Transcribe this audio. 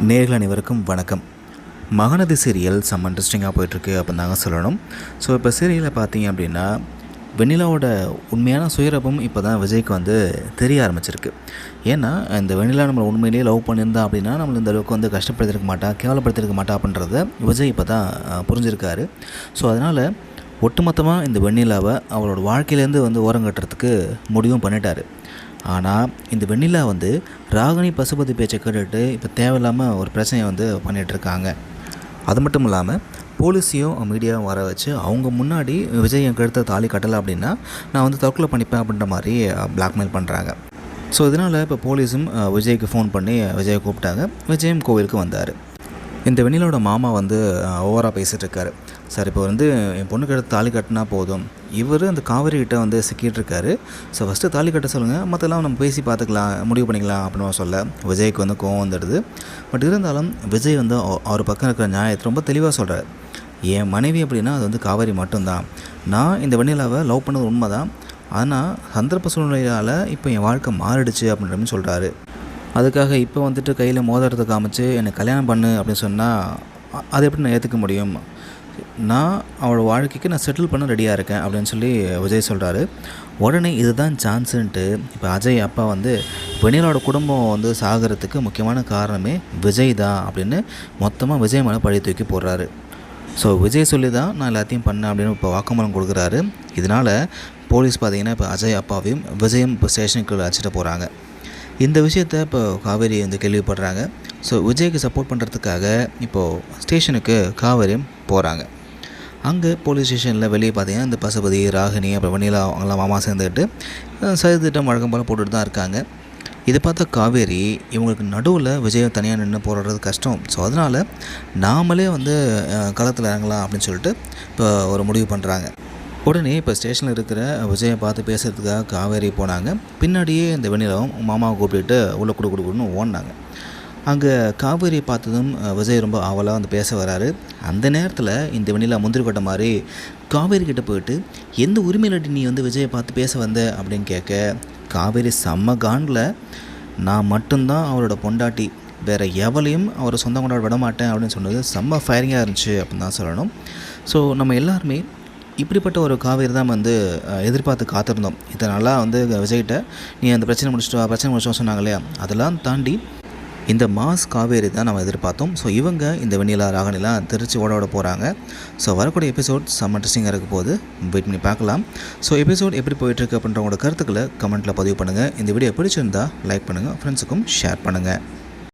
நேர்கள் அனைவருக்கும் வணக்கம். மகநதி சீரியல் செம்ம இன்ட்ரெஸ்டிங்காக போயிட்டுருக்கு அப்படின்னு தாங்க சொல்லணும். ஸோ இப்போ சீரியலில் பார்த்தீங்க அப்படின்னா வெண்ணிலாவோட உண்மையான சுயரூபம் இப்போ தான் விஜய்க்கு தெரிய ஆரம்பிச்சிருக்கு. ஏன்னா இந்த வெண்ணிலா நம்மளை உண்மையிலேயே லவ் பண்ணியிருந்தா அப்படின்னா நம்மளை இந்த அளவுக்கு கஷ்டப்படுத்திருக்க மாட்டா, கேவலப்படுத்திருக்க மாட்டா அப்படின்றத விஜய் இப்போ தான் புரிஞ்சிருக்காரு. ஸோ அதனால் ஒட்டுமொத்தமாக இந்த வெண்ணிலாவை அவளோட வாழ்க்கையிலேருந்து ஓரங்கட்டுறதுக்கு முடிவும் பண்ணிட்டார். ஆனால் இந்த வெண்ணிலா ராகினி பசுபதி பேச்சை கேட்டுட்டு இப்போ தேவையில்லாமல் ஒரு பிரச்சனையை பண்ணிகிட்ருக்காங்க. அது மட்டும் இல்லாமல் போலீஸையும் மீடியாவும் வர வச்சு அவங்க முன்னாடி விஜய் என் கழுத்தை தாலி கட்டலை அப்படின்னா நான் தற்கொலை பண்ணிப்பேன் அப்படின்ற மாதிரி பிளாக்மெயில் பண்ணுறாங்க. ஸோ இதனால் இப்போ போலீஸும் விஜய்க்கு ஃபோன் பண்ணி விஜயை கூப்பிட்டாங்க. விஜயும் கோவிலுக்கு வந்தார். இந்த வெண்ணிலோட மாமா ஓவராக பேசிகிட்டு இருக்காரு. சார் இப்போ என் பொண்ணுக்கு எடுத்து தாலி கட்டினா போதும், இவர் அந்த காவேரி கிட்ட சிக்கிட்டு இருக்காரு. ஸோ ஃபஸ்ட்டு தாலி கட்ட சொல்லுங்கள், மற்றெல்லாம் நம்ம பேசி பார்த்துக்கலாம், முடிவு பண்ணிக்கலாம் அப்படின்னு சொல்ல விஜய்க்கு கோவம் வந்துடுது. பட் இருந்தாலும் விஜய் அவர் பக்கம் இருக்கிற நியாயத்தை ரொம்ப தெளிவாக சொல்கிறார். என் மனைவி அப்படின்னா அது காவேரி மட்டும்தான். நான் இந்த வெண்ணிலாவை லவ் பண்ணது உண்மை தான். ஆனால் சந்தர்ப்ப சூழ்நிலையால் இப்போ என் வாழ்க்கை மாறிடுச்சு அப்படின்ற மாதிரி சொல்கிறாரு. அதுக்காக இப்போ கையில் மோதிரத்தை காமிச்சு என்னை கல்யாணம் பண்ணு அப்படின்னு சொன்னால் அதை எப்படி நான் ஏற்றுக்க முடியும்? நான் அவளோட வாழ்க்கைக்கு நான் செட்டில் பண்ண ரெடியாக இருக்கேன் அப்படின்னு சொல்லி விஜய் சொல்கிறாரு. உடனே இதுதான் சான்ஸுன்ட்டு இப்போ அஜய் அப்பா வெண்ணிலாவோட குடும்பம் சாகிறதுக்கு முக்கியமான காரணமே விஜய் தான் அப்படின்னு மொத்தமாக விஜய் மேலே பழி தூக்கி போடுறாரு. ஸோ விஜய் சொல்லி தான் நான் எல்லாத்தையும் பண்ணேன் அப்படின்னு இப்போ வாக்குமூலம் கொடுக்குறாரு. இதனால் போலீஸ் பார்த்திங்கன்னா இப்போ அஜய் அப்பாவையும் விஜயும் இப்போ ஸ்டேஷனுக்கு அழைச்சிட்டு போகிறாங்க. இந்த விஷயத்தை இப்போ காவேரி கேள்விப்படுறாங்க. ஸோ விஜய்க்கு சப்போர்ட் பண்ணுறதுக்காக இப்போது ஸ்டேஷனுக்கு காவேரியும் போகிறாங்க. அங்கே போலீஸ் ஸ்டேஷனில் வெளியே பார்த்தீங்கன்னா இந்த பசுபதி, ராகினி, அப்புறம் வெண்ணிலா அவங்களாம் மாமா சேர்ந்துக்கிட்டு சதி திட்டம் வழக்கம் போல் போட்டுட்டு தான் இருக்காங்க. இதை பார்த்தா காவேரி இவங்களுக்கு நடுவில் விஜய் தனியாக நின்று போராடுறது கஷ்டம். ஸோ அதனால் நாமளே களத்தில் இறங்கலாம் அப்படின்னு சொல்லிட்டு இப்போ ஒரு முடிவு பண்ணுறாங்க. உடனே இப்போ ஸ்டேஷனில் இருக்கிற விஜயை பார்த்து பேசுகிறதுக்காக காவேரி போனாங்க. பின்னாடியே இந்த வெண்ணிலாவும் மாமாவை கூப்பிட்டுட்டு உள்ளே கொடுன்னு ஓடினாங்க. அங்கே காவேரியை பார்த்ததும் விஜய் ரொம்ப ஆவலாக பேச வராரு. அந்த நேரத்தில் இந்த வெண்ணிலா முந்திரி கொட்ட மாதிரி காவேரி கிட்டே போயிட்டு எந்த உரிமையிலடி நீ விஜயை பார்த்து பேச வந்த அப்படின்னு கேட்க காவேரி செம்ம காண்டில் நான் மட்டும்தான் அவரோட பொண்டாட்டி, வேறு எவளையும் அவரை சொந்தம் கொண்டாட விட மாட்டேன் அப்படின்னு சொன்னது செம்ம ஃபயரிங்காக இருந்துச்சு அப்படின்னு தான் சொல்லணும். ஸோ நம்ம எல்லாருமே இப்படிப்பட்ட ஒரு காவேரி தான் எதிர்பார்த்து காத்திருந்தோம். இதை நல்லா விஜய்கிட்ட நீ அந்த பிரச்சனை முடிச்சிட்டோம் சொன்னாங்க இல்லையா, அதெல்லாம் தாண்டி இந்த மாஸ் காவேரி தான் நம்ம எதிர்பார்த்தோம். ஸோ இவங்க இந்த வெண்ணிலா ராகினிலாம் திருச்சி ஓட போகிறாங்க. ஸோ வரக்கூடிய எபிசோட் செம்ம இன்ட்ரெஸ்டிங்காக இருக்க போது வெயிட் பண்ணி பார்க்கலாம். ஸோ எபிசோட் எப்படி போயிட்டுருக்கு அப்படின்ற உங்களோட கருத்துக்களை கமெண்ட்டில் பதிவு பண்ணுங்கள். இந்த வீடியோ பிடிச்சிருந்தால் லைக் பண்ணுங்கள், ஃப்ரெண்ட்ஸுக்கும் ஷேர் பண்ணுங்கள்.